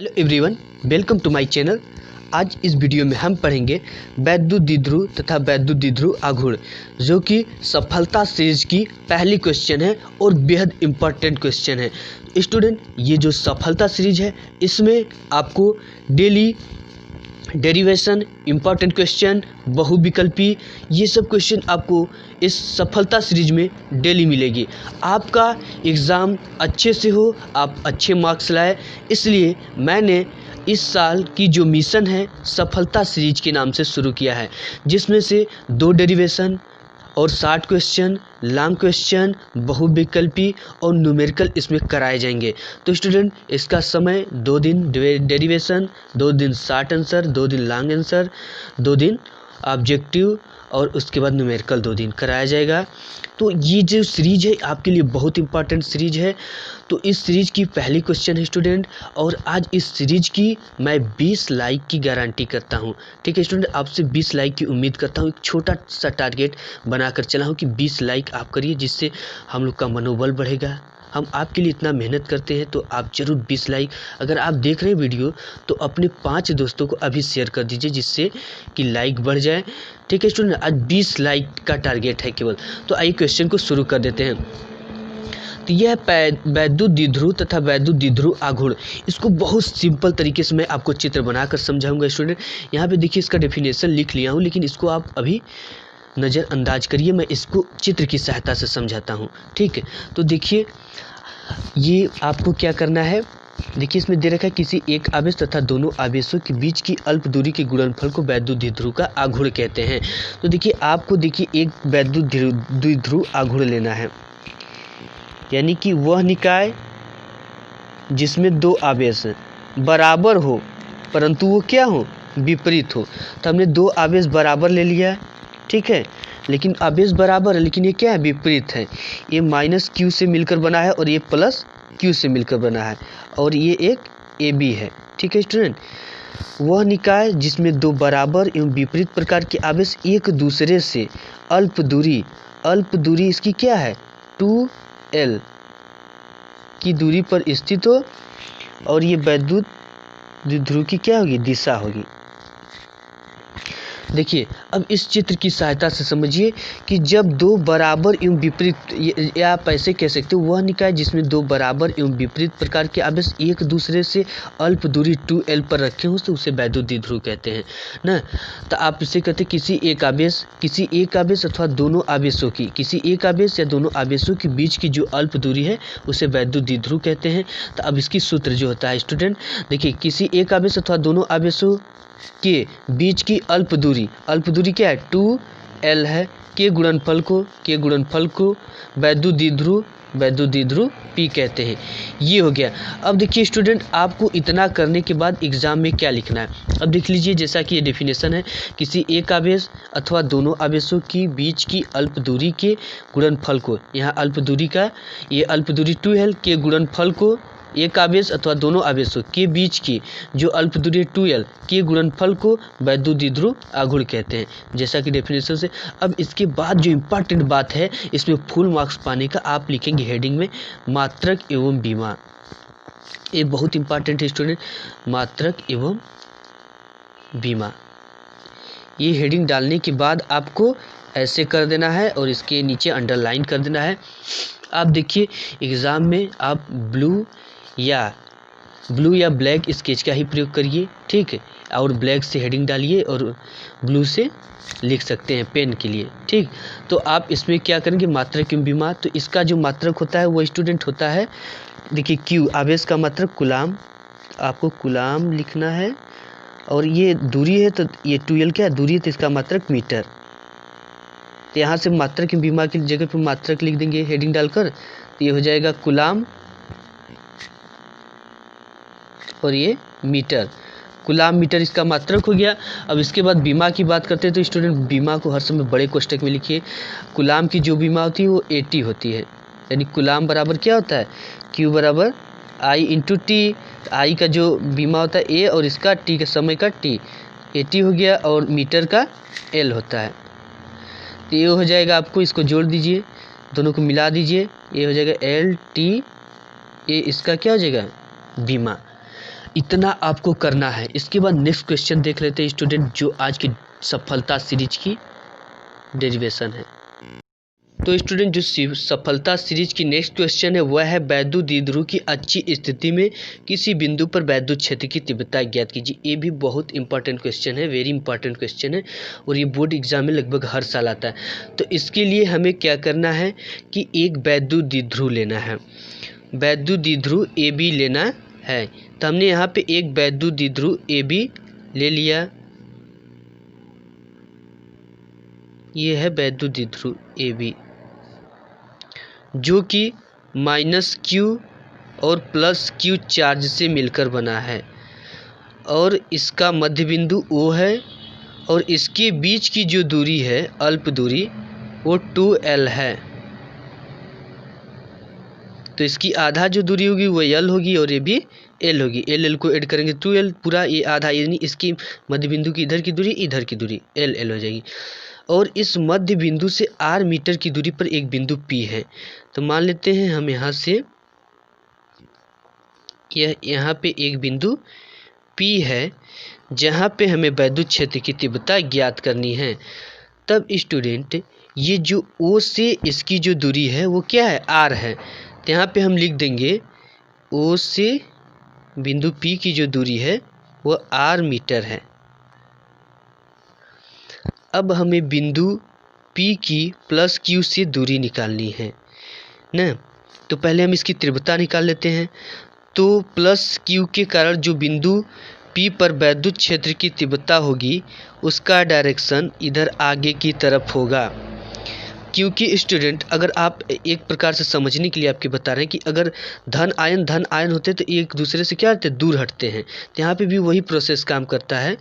Hello everyone, welcome to my channel. आज इस video में हम पढ़ेंगे वैद्युत द्विध्रुव तथा वैद्युत द्विध्रुव आघूर्ण, जो कि सफलता सीरीज की पहली क्वेश्चन है और बेहद इम्पॉर्टेंट क्वेश्चन है। स्टूडेंट, ये जो सफलता सीरीज है इसमें आपको डेली डेरिवेशन, इम्पॉर्टेंट क्वेश्चन, बहुविकल्पी, ये सब क्वेश्चन आपको इस सफलता सीरीज में डेली मिलेगी। आपका एग्ज़ाम अच्छे से हो, आप अच्छे मार्क्स लाए, इसलिए मैंने इस साल की जो मिशन है सफलता सीरीज के नाम से शुरू किया है, जिसमें से 2 डेरिवेशन और 60 क्वेश्चन, लॉन्ग क्वेश्चन, बहुविकल्पी और न्यूमेरिकल इसमें कराए जाएंगे। तो स्टूडेंट, इसका समय 2 दिन डेरिवेशन, 2 दिन 60 आंसर, 2 दिन लॉन्ग आंसर, 2 दिन ऑब्जेक्टिव और उसके बाद न्यूमेरिकल 2 दिन कराया जाएगा। तो ये जो सीरीज है आपके लिए बहुत इंपॉर्टेंट सीरीज है। तो इस सीरीज की पहली क्वेश्चन है स्टूडेंट, और आज इस सीरीज की मैं 20 लाइक की गारंटी करता हूँ। ठीक है स्टूडेंट, आपसे 20 लाइक की उम्मीद करता हूँ। एक छोटा सा टारगेट बनाकर चला हूँ कि 20 लाइक आप करिए, जिससे हम लोग का मनोबल बढ़ेगा। हम आपके लिए इतना मेहनत करते हैं, तो आप ज़रूर 20 लाइक, अगर आप देख रहे हैं वीडियो तो अपने 5 दोस्तों को अभी शेयर कर दीजिए, जिससे कि लाइक बढ़ जाए। ठीक है स्टूडेंट, आज 20 लाइक का टारगेट है केवल। तो आइए क्वेश्चन को शुरू कर देते हैं। तो यह वैद्युत द्विध्रुव तथा वैद्युत द्विध्रुव आघूर्ण, इसको बहुत सिंपल तरीके से मैं आपको चित्र बनाकर समझाऊंगा स्टूडेंट। यहाँ पे देखिए इसका डेफिनेशन लिख लिया हूँ, लेकिन इसको आप अभी नज़रअंदाज करिए, मैं इसको चित्र की सहायता से समझाता हूँ। ठीक है, तो देखिए ये आपको क्या करना है। देखिए इसमें दे रखा है किसी एक आवेश तथा दोनों आवेशों के बीच की अल्प दूरी के गुणनफल को वैद्युत द्विध्रुव का आघूर्ण कहते हैं। तो देखिए आपको देखिए एक वैद्युत द्विध्रुव आघूर्ण लेना है, यानी कि वह निकाय जिसमें 2 आवेश बराबर हो परंतु वो क्या हो, विपरीत हो। तो हमने 2 आवेश बराबर ले लिया, ठीक है, लेकिन आवेश बराबर है लेकिन ये क्या है, विपरीत है। ये माइनस क्यू से मिलकर बना है और ये प्लस क्यू से मिलकर बना है, और ये एक ए बी है। ठीक है स्टूडेंट, वह निकाय जिसमें 2 बराबर एवं विपरीत प्रकार के आवेश एक दूसरे से अल्प दूरी इसकी क्या है, 2L की दूरी पर स्थित हो, और ये वैद्युत द्विध्रुव की क्या होगी, दिशा होगी। देखिए अब इस चित्र की सहायता से समझिए कि जब 2 बराबर एवं विपरीत, या आप ऐसे कह सकते हो, वह निकाय जिसमें 2 बराबर एवं विपरीत प्रकार के आवेश एक दूसरे से अल्प दूरी 2L पर रखे हों, तो उसे वैद्युत द्विध्रुव कहते हैं ना। तो आप इसे कहते हैं किसी एक आवेश अथवा दोनों आवेशों की, किसी एक आवेश या दोनों आवेशों के बीच की जो अल्प दूरी है उसे वैद्युत द्विध्रुव कहते हैं। तो अब इसकी सूत्र जो होता है स्टूडेंट, देखिए किसी एक आवेश अथवा दोनों आवेशों के बीच की अल्प दूरी क्या है, 2L है। के गुणनफल को वैद्युत द्विध्रुव P कहते हैं। ये हो गया। अब देखिए स्टूडेंट, आपको इतना करने के बाद एग्जाम में क्या लिखना है। अब देख लीजिए, जैसा कि ये डेफिनेशन है, किसी एक आवेश अथवा दोनों आवेशों की बीच की अल्प दूरी के गुणनफल को, यहाँ अल्प दूरी का ये अल्प दूरी 2L के गुणनफल को, एक आवेश अथवा दोनों आवेशों के बीच की जो अल्प दूरी 2L के गुणनफल को वैद्युत द्विध्रुव आघूर्ण कहते हैं, जैसा कि डेफिनेशन से। अब इसके बाद जो इम्पोर्टेंट बात है, इसमें फुल मार्क्स पाने का आप लिखेंगे हेडिंग में मात्रक एवं विमा। ये बहुत इंपॉर्टेंट है स्टूडेंट, मात्रक एवं विमा। ये हेडिंग डालने के बाद आपको ऐसे कर देना है और इसके नीचे अंडरलाइन कर देना है। आप देखिए एग्ज़ाम में आप ब्लू या ब्लैक स्केच का ही प्रयोग करिए, ठीक है, और ब्लैक से हेडिंग डालिए और ब्लू से लिख सकते हैं पेन के लिए, ठीक। तो आप इसमें क्या करेंगे, मात्रक एवं विमा। तो इसका जो मात्रक होता है वो स्टूडेंट होता है, देखिए क्यू, आवेश का मात्रक कुलाम, आपको कुलाम लिखना है, और ये दूरी है तो ये 2L क्या है, दूरी है, तो इसका मात्रक मीटर। तो यहाँ से मात्रक एवं विमा की जगह पर मात्रक लिख देंगे हेडिंग डालकर, तो ये हो जाएगा कुलाम और ये मीटर, कुलाम मीटर इसका मात्रक हो गया। अब इसके बाद बीमा की बात करते हैं, तो स्टूडेंट बीमा को हर समय बड़े कोष्टक में लिखिए। कुलाम की जो बीमा होती है वो 80 होती है, यानी कुलाम बराबर क्या होता है, Q बराबर I इंटू टी। आई का जो बीमा होता है A, और इसका T का समय का T, 80 हो गया, और मीटर का L होता है। तो ये हो जाएगा, आपको इसको जोड़ दीजिए, दोनों को मिला दीजिए, ये हो जाएगा LT, ये इसका क्या हो जाएगा, बीमा। इतना आपको करना है। इसके बाद नेक्स्ट क्वेश्चन देख लेते हैं स्टूडेंट, जो आज की सफलता सीरीज की डेरिवेशन है। तो स्टूडेंट जो सफलता सीरीज की नेक्स्ट क्वेश्चन है वह है वैद्युत द्विध्रुव की अच्छी स्थिति में किसी बिंदु पर वैद्युत क्षेत्र की तीव्रता ज्ञात कीजिए। ये भी बहुत इंपॉर्टेंट क्वेश्चन है, वेरी इंपॉर्टेंट क्वेश्चन है और ये बोर्ड एग्जाम में लगभग हर साल आता है। तो इसके लिए हमें क्या करना है कि एक वैद्युत द्विध्रुव लेना है, वैद्युत द्विध्रुव ए बी लेना है। तो हमने यहाँ पे एक वैद्युत द्विध्रुव ए बी ले लिया, ये है वैद्युत द्विध्रुव ए बी जो कि -q और +q चार्ज से मिलकर बना है और इसका मध्य बिंदु O है और इसके बीच की जो दूरी है अल्प दूरी वो 2l है। तो इसकी आधा जो दूरी होगी वो l होगी और ये भी l होगी, l को ऐड करेंगे 2l, पूरा ये आधा, यानी इसकी मध्य बिंदु की इधर की दूरी l हो जाएगी। और इस मध्य बिंदु से r मीटर की दूरी पर एक बिंदु P है। तो मान लेते हैं हम यहाँ से यहाँ पे एक बिंदु P है जहाँ पे हमें वैद्युत क्षेत्र की तीव्रता ज्ञात करनी है। तब स्टूडेंट ये जो O से इसकी जो दूरी है वो क्या है, R है। तो यहाँ पे हम लिख देंगे O से बिंदु P की जो दूरी है वो R मीटर है। अब हमें बिंदु P की +q से दूरी निकालनी है ना। तो पहले हम इसकी तीव्रता निकाल लेते हैं। तो +q के कारण जो बिंदु P पर वैद्युत क्षेत्र की तीव्रता होगी उसका डायरेक्शन इधर आगे की तरफ होगा। क्योंकि स्टूडेंट अगर आप एक प्रकार से समझने के लिए आपके बता रहे हैं कि अगर धन आयन होते तो एक दूसरे से क्या होते, दूर हटते हैं। तो यहाँ पे भी वही प्रोसेस काम करता है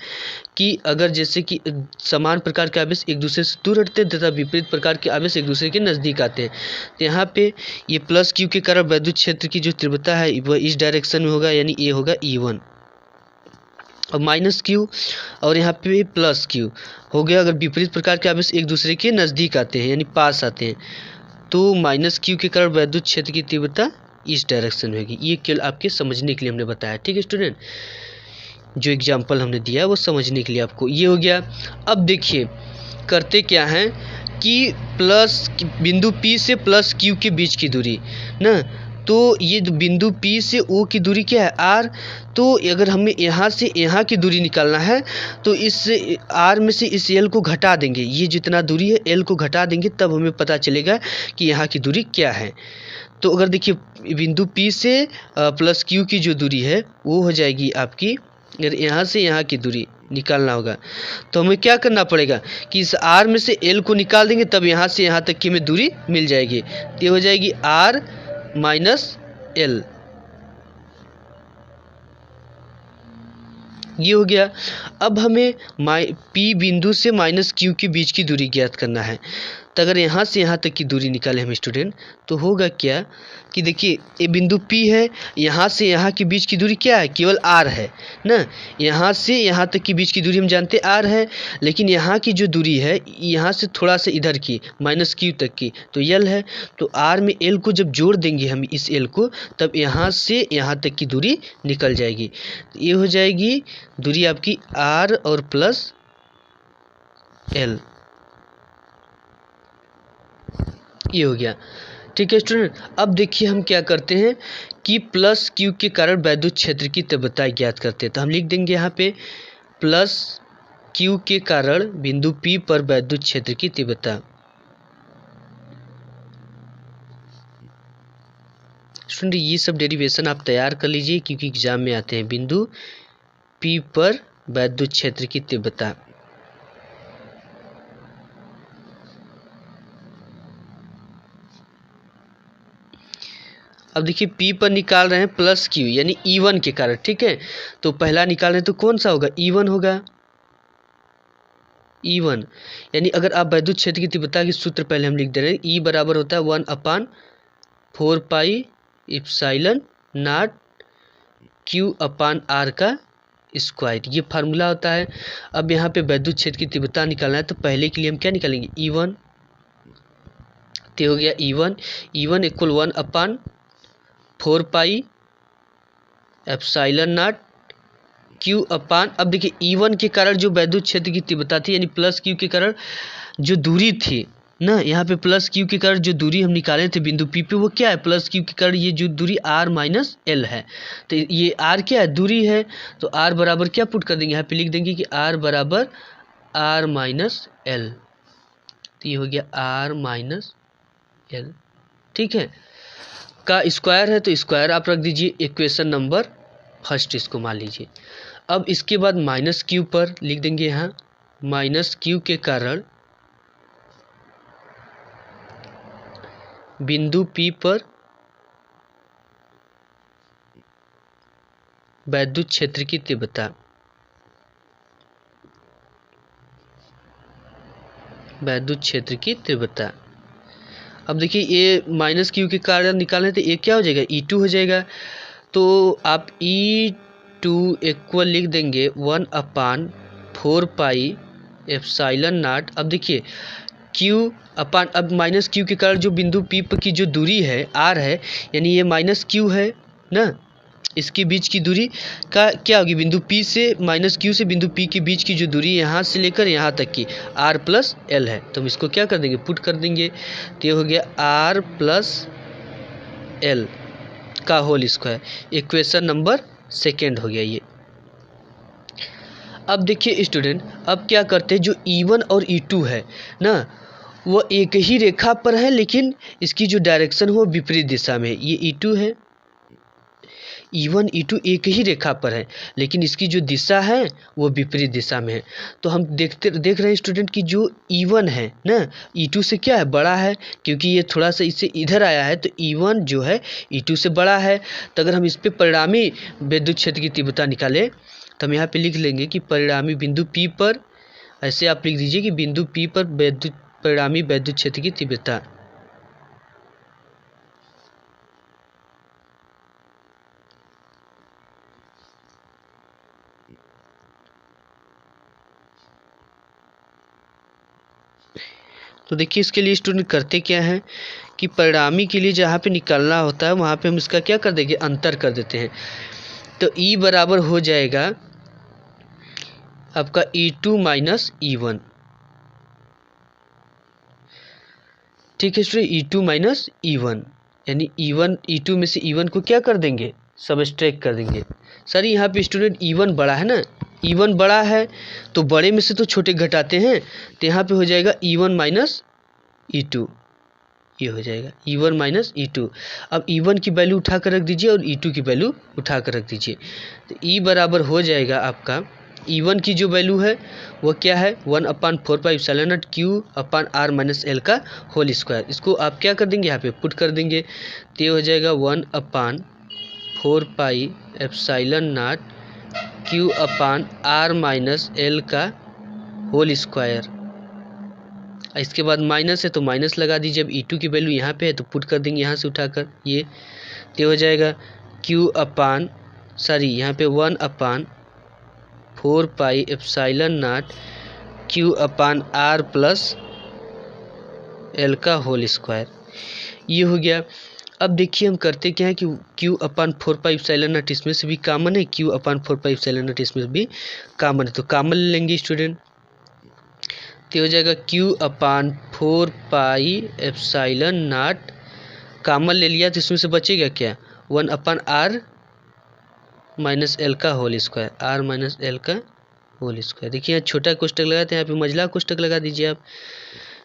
कि अगर जैसे कि समान प्रकार के आवेश एक दूसरे से दूर हटते हैं तथा विपरीत प्रकार के आवेश एक दूसरे के नज़दीक आते हैं। तो यहाँ पे ये +q के कारण वैद्युत क्षेत्र की जो तीव्रता है वह इस डायरेक्शन में होगा, यानी ये होगा E1 और -q और यहाँ पे +q हो गया। अगर विपरीत प्रकार के आवेश एक दूसरे के नज़दीक आते हैं यानी पास आते हैं तो -q के कारण वैद्युत क्षेत्र की तीव्रता इस डायरेक्शन में होगी। ये केवल आपके समझने के लिए हमने बताया, ठीक है स्टूडेंट। जो एग्जाम्पल हमने दिया है वो समझने के लिए आपको ये हो गया। अब देखिए करते क्या हैं कि बिंदु P से +q के बीच की दूरी ना, तो ये बिंदु P से O की दूरी क्या है, R। तो अगर हमें यहाँ से यहाँ की दूरी निकालना है तो इस R में से इस L को घटा देंगे, ये जितना दूरी है L को घटा देंगे, तब हमें पता चलेगा कि यहाँ की दूरी क्या है। तो अगर देखिए बिंदु P से +q की जो दूरी है वो हो जाएगी आपकी, अगर यहाँ से यहाँ की दूरी निकालना होगा तो हमें क्या करना पड़ेगा कि इस R में से L को निकाल देंगे, तब यहाँ से यहाँ तक की हमें दूरी मिल जाएगी। तो ये हो जाएगी R - L, ये हो गया। अब हमें P बिंदु से -q के बीच की दूरी ज्ञात करना है। तो अगर यहाँ से यहाँ तक की दूरी निकाले हम स्टूडेंट तो होगा क्या कि देखिए ये बिंदु P है, यहाँ से यहाँ के बीच की दूरी क्या है, केवल R है ना। यहाँ से यहाँ तक की बीच की दूरी हम जानते हैं R है, लेकिन यहाँ की जो दूरी है यहाँ से थोड़ा सा इधर की -q तक की तो L है। तो R में L को जब जोड़ देंगे हम इस L को, तब यहाँ से यहाँ तक की दूरी निकल जाएगी। ये हो जाएगी दूरी आपकी R और +L, ये हो गया, ठीक है स्टूडेंट। अब देखिए हम क्या करते हैं कि +q के कारण वैद्युत क्षेत्र की तीव्रता ज्ञात करते हैं। तो हम लिख देंगे यहाँ पे +q के कारण बिंदु P पर वैद्युत क्षेत्र की तीव्रता। स्टूडेंट ये सब डेरिवेशन आप तैयार कर लीजिए क्योंकि एग्जाम में आते हैं। बिंदु P पर वैद्युत क्षेत्र की तीव्रता, अब देखिए P पर निकाल रहे हैं +q यानी E1 के कारण, ठीक है। तो पहला निकाल रहे हैं तो कौन सा होगा, E1 होगा। E1 यानी अगर आप वैद्युत क्षेत्र की तीव्रता की सूत्र पहले हम लिख दे रहे हैं, E बराबर होता है 1/4 पाई एप्सिलॉन नॉट Q/R का स्क्वायर, ये फार्मूला होता है। अब यहाँ पे वैद्युत क्षेत्र की तीव्रता निकालना है तो पहले के लिए हम क्या निकालेंगे, E1। तो हो गया E1 equal 1/4 pi epsilon naught q upon, अब देखिए E1 के कारण जो वैद्युत क्षेत्र की तीव्रता थी, यानी प्लस क्यू के कारण जो दूरी थी ना, यहाँ पे प्लस क्यू के कारण जो दूरी हम निकाले थे बिंदु पी पे, वो क्या है, प्लस क्यू के कारण ये जो दूरी आर माइनस एल है। तो ये आर क्या है, दूरी है, तो आर बराबर क्या पुट कर देंगे, यहाँ पे लिख देंगे कि आर बराबर आर माइनस एल। तो ये हो गया आर माइनस एल, ठीक है, का स्क्वायर है, तो स्क्वायर आप रख दीजिए, इक्वेशन नंबर फर्स्ट इसको मान लीजिए। अब इसके बाद माइनस क्यू पर लिख देंगे, यहाँ माइनस क्यू के कारण बिंदु P पर वैद्युत क्षेत्र की तीव्रता, वैद्युत क्षेत्र की तीव्रता। अब देखिए ये माइनस क्यू के कारण निकालने, तो ये क्या हो जाएगा, E2 हो जाएगा। तो आप E2 इक्वल लिख देंगे 1/4 पाई एप्सिलॉन नॉट। अब देखिए Q अपान, अब माइनस क्यू के कारण जो बिंदु P पर की जो दूरी है R है, यानी ये माइनस क्यू है ना, इसके बीच की दूरी का क्या होगी, बिंदु P से माइनस क्यू से बिंदु P के बीच की जो दूरी यहाँ से लेकर यहाँ तक की R प्लस एल है। तो हम इसको क्या कर देंगे, पुट कर देंगे, तो ये हो गया R प्लस एल का whole square, equation number second हो गया ये। अब देखिए स्टूडेंट, अब क्या करते हैं, जो E1 और E2 है ना, वो एक ही रेखा पर है, लेकिन इसकी जो डायरेक्शन हो विपरीत दिशा में है। ये E2 है, E1 E2 एक ही रेखा पर है, लेकिन इसकी जो दिशा है वो विपरीत दिशा में है। तो हम देख रहे हैं स्टूडेंट कि जो E1 है ना, E2 से क्या है, बड़ा है, क्योंकि ये थोड़ा सा इससे इधर आया है, तो E1 जो है E2 से बड़ा है। तो अगर हम इस पे परिणामी विद्युत क्षेत्र की तीव्रता निकालें, तो हम यहाँ पे लिख लेंगे कि परिणामी बिंदु P पर, ऐसे आप लिख दीजिए कि बिंदु P पर परिणामी वैद्युत क्षेत्र की तीव्रता। तो देखिए इसके लिए स्टूडेंट करते क्या है कि परिणामी के लिए जहाँ पे निकालना होता है वहाँ पे हम इसका क्या कर देंगे, अंतर कर देते हैं। तो E बराबर हो जाएगा आपका E2 माइनस E1, ठीक है स्टूडेंट, E2 माइनस E1, यानी E1 E2 में से E1 को क्या कर देंगे, सबट्रैक्ट कर देंगे। सर यहाँ पे स्टूडेंट E1 बड़ा है ना, E1 बड़ा है तो बड़े में से तो छोटे घटाते हैं, तो यहाँ पे हो जाएगा E1 माइनस E2, ये हो जाएगा E1 माइनस E2। अब E1 की वैल्यू उठा कर रख दीजिए और E2 की वैल्यू उठा कर रख दीजिए, तो E बराबर हो जाएगा आपका, E1 की जो वैल्यू है वो क्या है, 1/4 pi epsilon not Q upon R minus L का होल स्क्वायर। इसको आप क्या कर देंगे, यहाँ पे पुट कर देंगे, तो ये हो जाएगा 1/4 pi epsilon not Q upon R minus L का होल स्क्वायर। इसके बाद माइनस है तो माइनस लगा दीजिए, अब E2 की वैल्यू यहाँ पे है तो पुट कर देंगे यहाँ से उठाकर, ये तो हो जाएगा Q अपान, सॉरी यहाँ पे 1/4 pi epsilon not Q upon R plus L का होल स्क्वायर, ये हो गया। अब देखिए हम करते क्या है कि Q upon 4 pi epsilon not इसमें से भी कॉमन है, Q upon 4 pi epsilon not इसमें से भी कॉमन है, तो कॉमन ले लेंगे स्टूडेंट, तो हो जाएगा Q upon 4 pi epsilon not, common ले लिया तो इसमें से बचेगा क्या, 1/R माइनस एल का whole square, R minus L का होल स्क्वायर। देखिए यहाँ छोटा कोष्टक लगाते हैं, यहाँ पे मझला कोष्टक लगा दीजिए आप,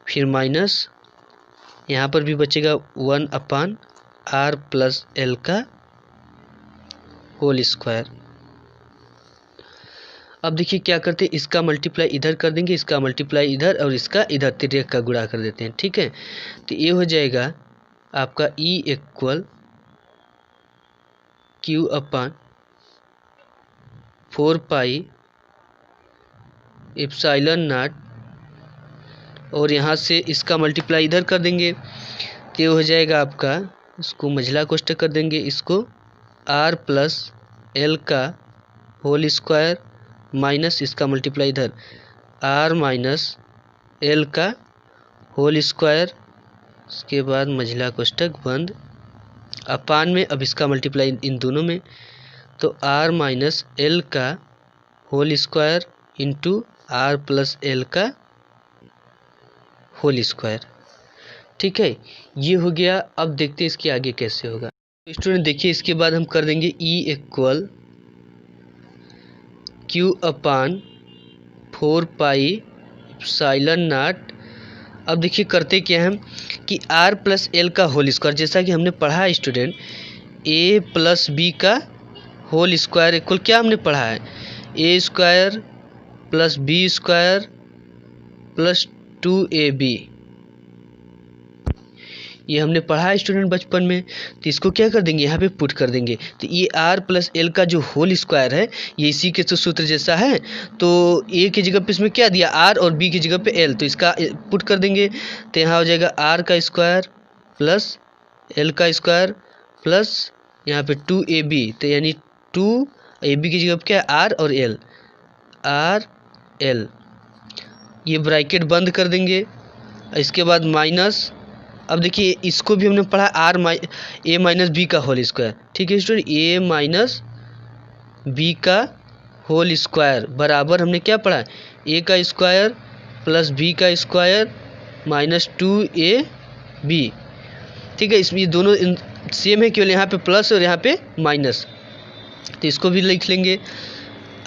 फिर माइनस यहाँ पर भी बचेगा 1/R प्लस एल का होल स्क्वायर। अब देखिए क्या करते हैं, इसका मल्टीप्लाई इधर कर देंगे, इसका मल्टीप्लाई इधर और इसका इधर, तिर्यक का गुणा कर देते हैं, ठीक है। तो ये हो जाएगा आपका E equal Q upon 4 pi epsilon not, और यहाँ से इसका मल्टीप्लाई इधर कर देंगे, तो ये हो जाएगा आपका, इसको मझला कोष्टक कर देंगे, इसको R प्लस एल का होल स्क्वायर माइनस इसका मल्टीप्लाई इधर R माइनस एल का होल स्क्वायर, उसके बाद मझला कोष्टक बंद, अपान में अब इसका मल्टीप्लाई इन दोनों में, तो R माइनस एल का whole square into are plus L का होल स्क्वायर। ठीक है, ये हो गया। अब देखते हैं इसके आगे कैसे होगा। तो स्टूडेंट देखिए, इसके बाद हम कर देंगे E equal q upon 4 pi epsilon naught. अब देखिए करते क्या हम कि आर प्लस एल का होल स्क्वायर, जैसा कि हमने पढ़ा है स्टूडेंट, ए प्लस बी का होल स्क्वायर इक्वल क्या हमने पढ़ा है, a square plus b square plus 2ab। ये हमने पढ़ा है स्टूडेंट बचपन में। तो इसको क्या कर देंगे, यहाँ पे पुट कर देंगे। तो ये आर प्लस एल का जो होल स्क्वायर है ये इसी के तो सूत्र जैसा है। तो ए की जगह पे इसमें क्या दिया, आर, और बी की जगह पे एल, तो इसका पुट कर देंगे। तो यहाँ हो जाएगा आर का स्क्वायर प्लस एल का स्क्वायर प्लस यहाँ पे 2ab, तो यानी 2ab की जगह पे क्या है, आर और एल, आर एल। ये ब्रैकेट बंद कर देंगे। इसके बाद माइनस, अब देखिए इसको भी हमने पढ़ा ए माइनस बी का होल स्क्वायर। ठीक है स्टूडेंट, ए माइनस बी का होल स्क्वायर बराबर हमने क्या पढ़ा, ए का स्क्वायर प्लस बी का स्क्वायर माइनस 2ab। ठीक है, इसमें दोनों सेम है, केवल यहाँ पे प्लस और यहाँ पे माइनस। तो इसको भी लिख लेंगे,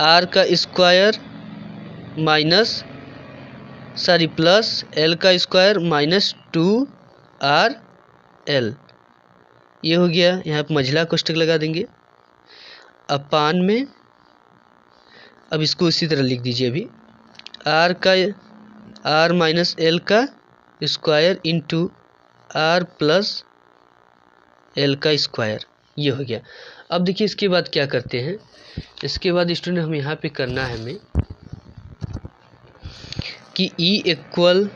आर का स्क्वायर माइनस प्लस एल का स्क्वायर माइनस 2r l। ये हो गया। यहाँ पे मझला कोष्ठक लगा देंगे अपान में। अब इसको इसी तरह लिख दीजिए अभी, आर माइनस एल का square into are plus L का स्क्वायर। ये हो गया। अब देखिए इसके बाद क्या करते हैं, इसके बाद स्टूडेंट हम यहाँ पे करना है हमें कि E इक्वल,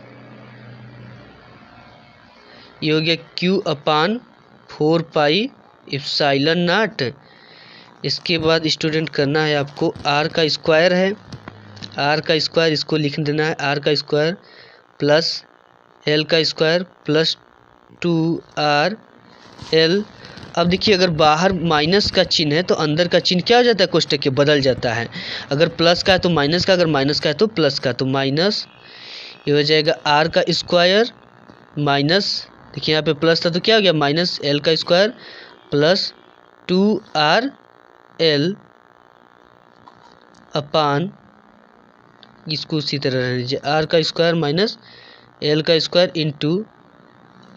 ये हो गया Q upon 4 pi epsilon not. इसके बाद स्टूडेंट करना है आपको R का स्क्वायर है, R का स्क्वायर इसको लिख देना है, R का स्क्वायर प्लस L का स्क्वायर प्लस 2RL। अब देखिए अगर बाहर माइनस का चिन्ह है तो अंदर का चिन्ह क्या हो जाता है, कोष्ठक के बदल जाता है। अगर प्लस का है तो माइनस का, अगर माइनस का है तो प्लस का। तो माइनस ये हो जाएगा आर का स्क्वायर माइनस, देखिए यहाँ पे प्लस था तो क्या हो गया, माइनस एल का स्क्वायर प्लस 2RL अपान, इसको उसी तरह रहने दीजिए, आर का स्क्वायर माइनस एल का square into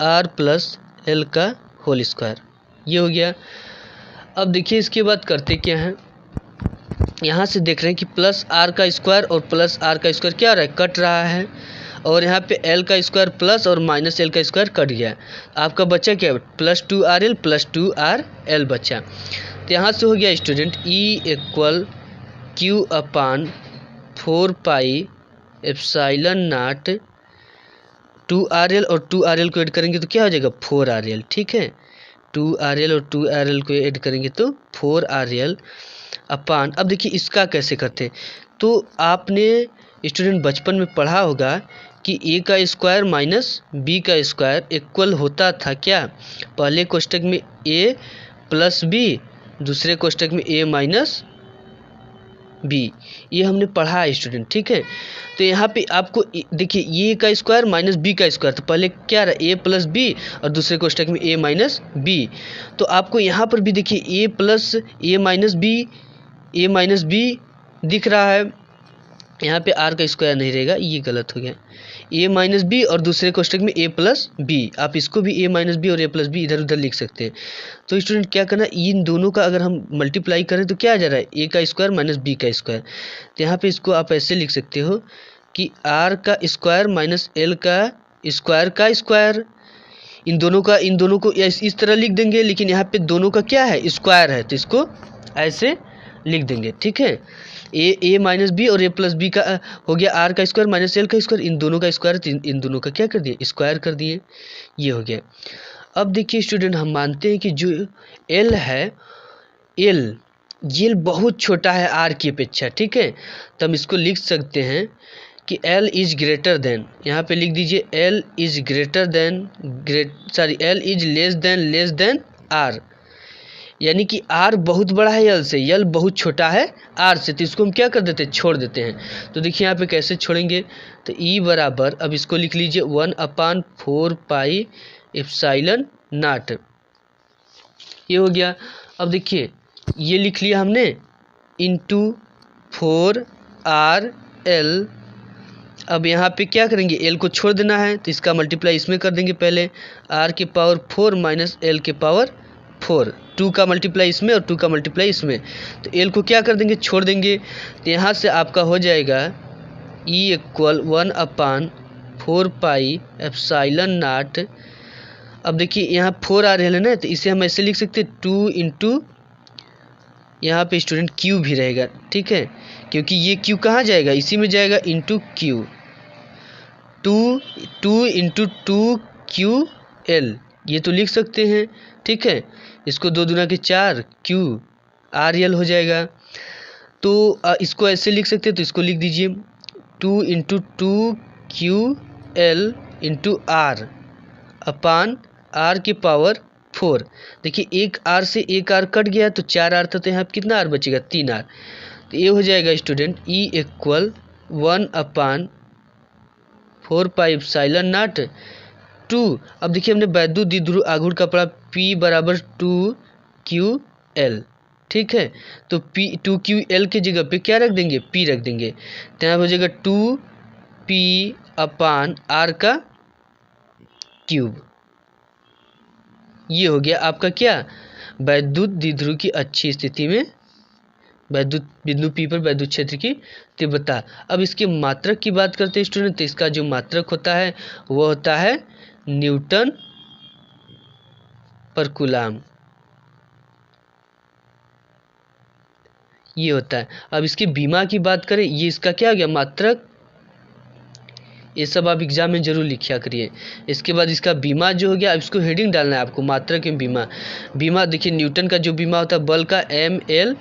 are plus L का होल स्क्वायर। ये हो गया। अब देखिए इसके बाद करते क्या हैं, यहाँ से देख रहे हैं कि प्लस आर का स्क्वायर और प्लस आर का स्क्वायर क्या हो रहा है, कट रहा है। और यहाँ पे एल का स्क्वायर प्लस और माइनस एल का स्क्वायर कट गया। आपका बच्चा क्या है, प्लस 2RL प्लस 2RL बचा। तो यहाँ से हो गया student E equal Q upon 4 pi epsilon not 2RL, और 2RL को ऐड करेंगे तो क्या हो जाएगा 4RL। ठीक है, 2RL और 2RL को ऐड करेंगे तो 4RL अपान। अब देखिए इसका कैसे करते हैं, तो आपने स्टूडेंट बचपन में पढ़ा होगा कि ए का स्क्वायर माइनस बी का स्क्वायर इक्वल होता था क्या, पहले कोष्ठक में ए प्लस बी, दूसरे कोष्ठक में ए माइनस बी। ये हमने पढ़ा है स्टूडेंट। ठीक है, तो यहाँ पे आपको देखिए ए का स्क्वायर माइनस बी का स्क्वायर, तो पहले क्या रहा ए प्लस बी और दूसरे कोष्ठक में ए माइनस बी। तो आपको यहाँ पर भी देखिए ए प्लस ए माइनस बी दिख रहा है, यहाँ पे आर का स्क्वायर नहीं रहेगा, ये गलत हो गया। ए माइनस बी और दूसरे कोष्ठक में ए प्लस बी, आप इसको भी ए माइनस बी और ए प्लस बी इधर उधर लिख सकते हैं। तो स्टूडेंट क्या करना, इन दोनों का अगर हम मल्टीप्लाई करें तो क्या आ जा रहा है, ए का स्क्वायर माइनस बी का स्क्वायर। तो यहाँ पे इसको आप ऐसे लिख सकते हो कि आर का स्क्वायर माइनस एल का स्क्वायर। इन दोनों को इस तरह लिख देंगे, लेकिन यहाँ पे दोनों का क्या है, स्क्वायर है, तो इसको ऐसे लिख देंगे। ठीक है, ए माइनस बी और ए प्लस बी का हो गया आर का स्क्वायर माइनस एल का स्क्वायर, इन दोनों का स्क्वायर, इन दोनों का क्या कर दिए, स्क्वायर कर दिए। ये हो गया। अब देखिए स्टूडेंट हम मानते हैं कि जो एल है, एल बहुत छोटा है आर की अपेक्षा। ठीक है, तो हम इसको लिख सकते हैं कि एल इज ग्रेटर देन, यहाँ पे लिख दीजिए L is greater than L is less than R, यानी कि आर बहुत बड़ा है यल से, यल बहुत छोटा है आर से, तो इसको हम क्या कर देते हैं, छोड़ देते हैं। तो देखिए यहाँ पे कैसे छोड़ेंगे, तो ई बराबर, अब इसको लिख लीजिए 1/4 पाई एप्सिलॉन नॉट, ये हो गया। अब देखिए ये लिख लिया हमने इंटू 4RL। अब यहाँ पे क्या करेंगे, एल को छोड़ देना है, तो इसका मल्टीप्लाई इसमें कर देंगे पहले, आर के पावर 4 माइनस एल के पावर 4, 2 का मल्टीप्लाई इसमें और 2 का मल्टीप्लाई इसमें, तो एल को क्या कर देंगे, छोड़ देंगे। तो यहाँ से आपका हो जाएगा E equal 1/4 pi epsilon naught. अब देखिए यहाँ 4 आ रहा है ना, तो इसे हम ऐसे लिख सकते हैं 2 इंटू, यहाँ पे स्टूडेंट क्यू भी रहेगा, ठीक है, क्योंकि ये क्यू कहाँ जाएगा, इसी में जाएगा, इंटू क्यू, 2 इंटू 2QL, ये तो लिख सकते हैं, ठीक है। इसको 2 दूना के 4 QRL हो जाएगा। तो इसको ऐसे लिख सकते हैं, तो इसको लिख दीजिए 2 इंटू 2QL इंटू R अपान R की पावर 4। देखिए एक R से एक R कट गया, तो 4R था, तो यहाँ कितना R बचेगा, 3R। तो ये हो जाएगा student E equal 1/4 pi epsilon not 2। अब देखिए हमने वैद्युत द्विध्रुव आघूर्ण का पढ़ा P बराबर 2QL, ठीक है। तो P 2QL की जगह पे क्या रख देंगे, P रख देंगे, तो यहाँ हो जाएगा 2P अपान R का क्यूब। ये हो गया आपका क्या, वैद्युत द्विध्रुव की अच्छी स्थिति में वैद्युत बिंदु P पर वैद्युत क्षेत्र की तीव्रता। अब इसके मात्रक की बात करते हैं स्टूडेंट, तो इसका जो मात्रक होता है वो होता है न्यूटन पर कूलाम, ये होता है। अब इसकी बीमा की बात करें, ये इसका क्या हो गया, मात्रक, ये सब आप एग्जाम में जरूर लिखा करिए। इसके बाद इसका बीमा जो हो गया, अब इसको हेडिंग डालना है आपको, मात्रक एवं बीमा। बीमा देखिए न्यूटन का जो बीमा होता है बल का ML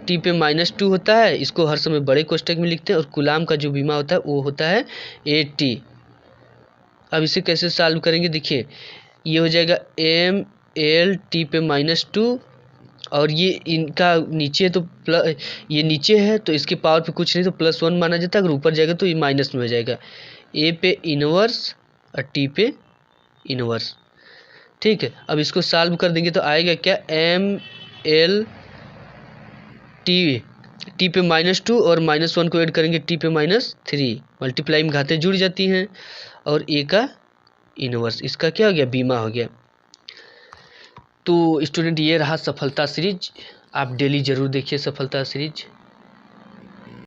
T पे -2 होता है, इसको हर समय बड़े कोष्टक में लिखते हैं, और कूलाम का जो बीमा होता है वो होता है AT। अब इसे कैसे सॉल्व करेंगे, देखिए ये हो जाएगा ML T पे -2, और ये इनका नीचे तो ये नीचे है तो इसके पावर पे कुछ नहीं, तो +1 माना जाता है, अगर ऊपर जाएगा तो ये माइनस में हो जाएगा। A पे इनवर्स और T पे इनवर्स, ठीक है। अब इसको सॉल्व कर देंगे तो आएगा क्या, ML T पे -2 और -1 को ऐड करेंगे T पे -3, मल्टीप्लाई में घातें जुड़ जाती हैं, और A का इनवर्स, इसका क्या हो गया, बीमा हो गया। तो स्टूडेंट ये रहा सफलता सीरीज, आप डेली ज़रूर देखिए सफलता सीरीज।